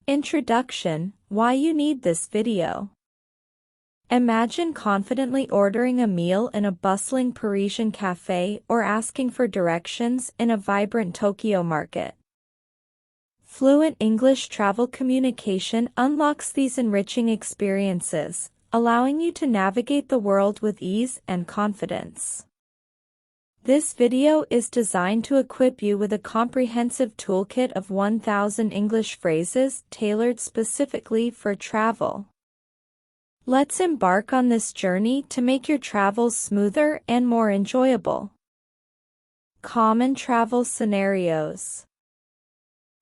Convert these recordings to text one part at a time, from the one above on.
Introduction: Why you need this video. Imagine confidently ordering a meal in a bustling Parisian cafe or asking for directions in a vibrant Tokyo market. Fluent English travel communication unlocks these enriching experiences, allowing you to navigate the world with ease and confidence. This video is designed to equip you with a comprehensive toolkit of 1,000 English phrases tailored specifically for travel. Let's embark on this journey to make your travels smoother and more enjoyable. Common travel scenarios.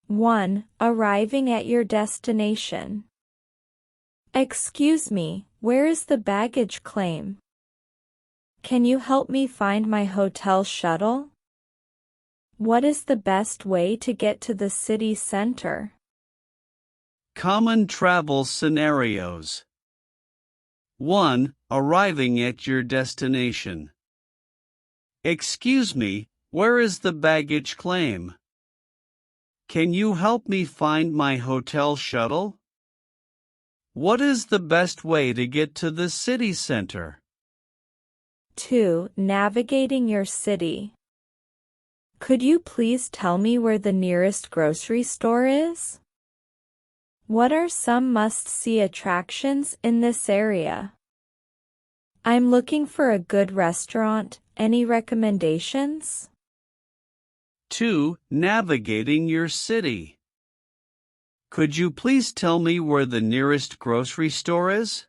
1. Arriving at your destination. Excuse me, where is the baggage claim? Can you help me find my hotel shuttle? What is the best way to get to the city center? Common travel scenarios. 1. Arriving at your destination. Excuse me, where is the baggage claim? Can you help me find my hotel shuttle? What is the best way to get to the city center? 2. Navigating your city. Could you please tell me where the nearest grocery store is? What are some must-see attractions in this area? I'm looking for a good restaurant. Any recommendations? 2. Navigating your city. Could you please tell me where the nearest grocery store is?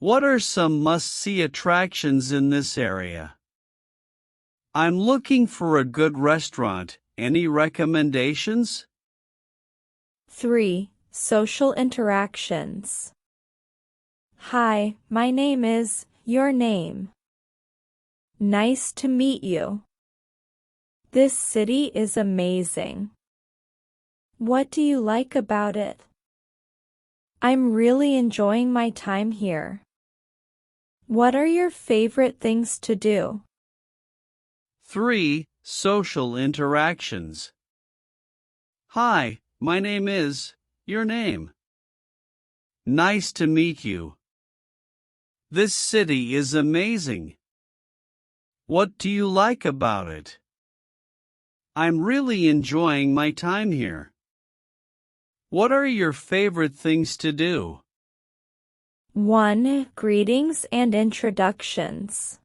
What are some must-see attractions in this area? I'm looking for a good restaurant. Any recommendations? 3. Social interactions. Hi, my name is, your name. Nice to meet you. This city is amazing. What do you like about it? I'm really enjoying my time here. What are your favorite things to do? 3. Social interactions. Hi, my name is, your name. Nice to meet you. This city is amazing. What do you like about it? I'm really enjoying my time here. What are your favorite things to do? 1. Greetings and introductions.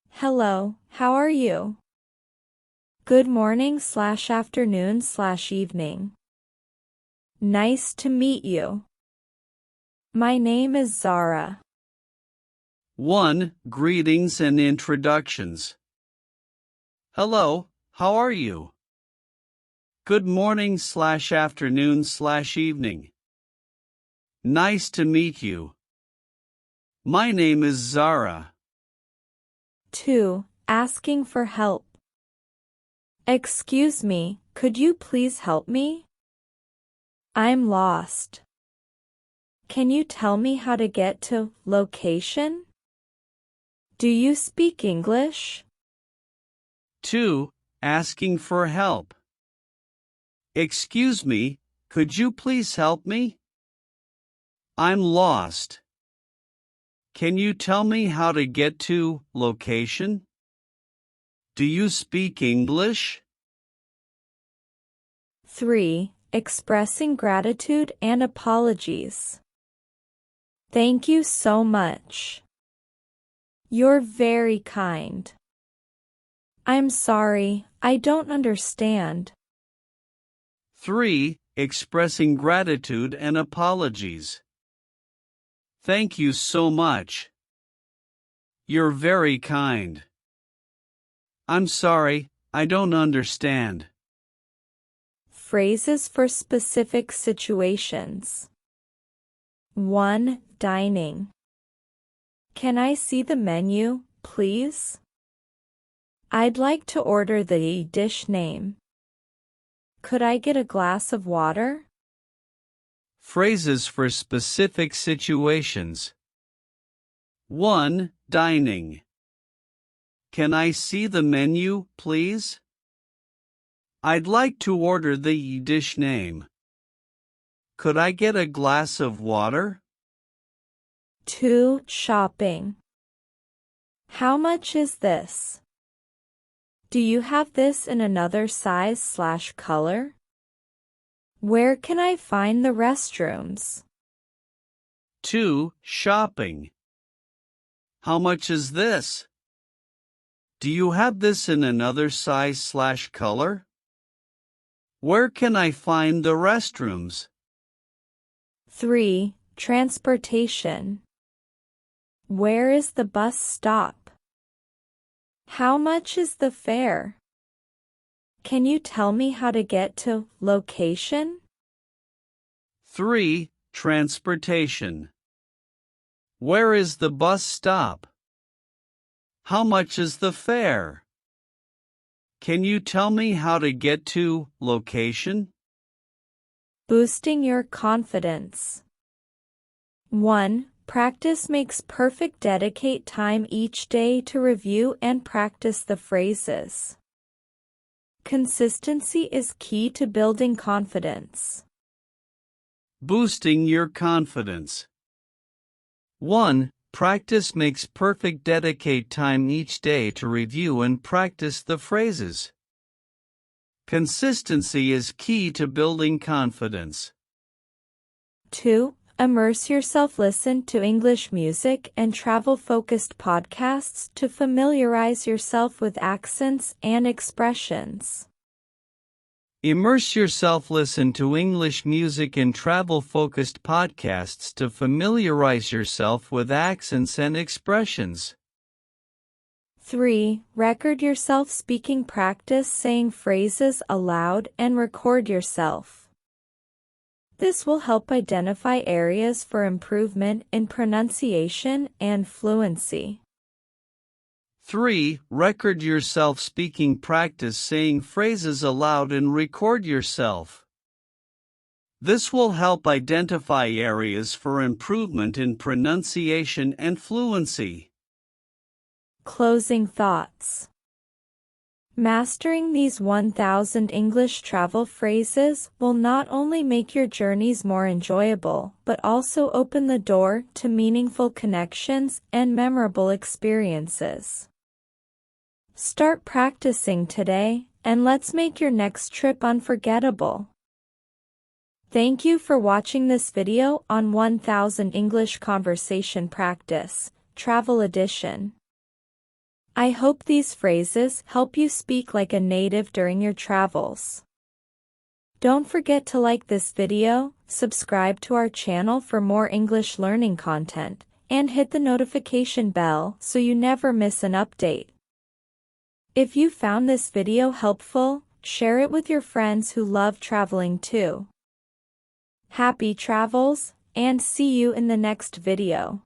Hello, how are you? Good morning/afternoon/evening. Nice to meet you. My name is Zara. 1. Greetings and introductions. Hello, how are you? Good morning/afternoon/evening. Nice to meet you. My name is Zara. 2. Asking for help. Excuse me, could you please help me? I'm lost. Can you tell me how to get to location? Do you speak English? 2. Asking for help. Excuse me, could you please help me? I'm lost. Can you tell me how to get to location? Do you speak English? 3. Expressing gratitude and apologies. Thank you so much. You're very kind. I'm sorry, I don't understand. 3. Expressing gratitude and apologies. Thank you so much. You're very kind. I'm sorry, I don't understand. Phrases for specific situations. 1. Dining. Can I see the menu, please? I'd like to order the dish name. Could I get a glass of water? Phrases for specific situations. 1. Dining. Can I see the menu, please? I'd like to order the dish name. Could I get a glass of water? 2. Shopping. How much is this? Do you have this in another size/color? Where can I find the restrooms? 2. Shopping. How much is this? Do you have this in another size/color? Where can I find the restrooms? 3. Transportation. Where is the bus stop? How much is the fare? Can you tell me how to get to location? 3. Transportation. Where is the bus stop? How much is the fare? Can you tell me how to get to location? Boosting your confidence. 1. Practice makes perfect. Dedicate time each day to review and practice the phrases. Consistency is key to building confidence. Boosting your confidence. 1. Practice makes perfect. Dedicate time each day to review and practice the phrases. Consistency is key to building confidence. 2. Immerse yourself. Listen to English music and travel-focused podcasts to familiarize yourself with accents and expressions. Immerse yourself. Listen to English music and travel-focused podcasts to familiarize yourself with accents and expressions. 3. Record yourself speaking. Practice saying phrases aloud and record yourself. This will help identify areas for improvement in pronunciation and fluency. 3. Record yourself speaking. Practice saying phrases aloud and record yourself. This will help identify areas for improvement in pronunciation and fluency. Closing thoughts. Mastering these 1,000 English travel phrases will not only make your journeys more enjoyable, but also open the door to meaningful connections and memorable experiences. Start practicing today, and let's make your next trip unforgettable. Thank you for watching this video on 1,000 English Conversation Practice, Travel Edition. I hope these phrases help you speak like a native during your travels. Don't forget to like this video, subscribe to our channel for more English learning content, and hit the notification bell so you never miss an update. If you found this video helpful, share it with your friends who love traveling too. Happy travels, and see you in the next video.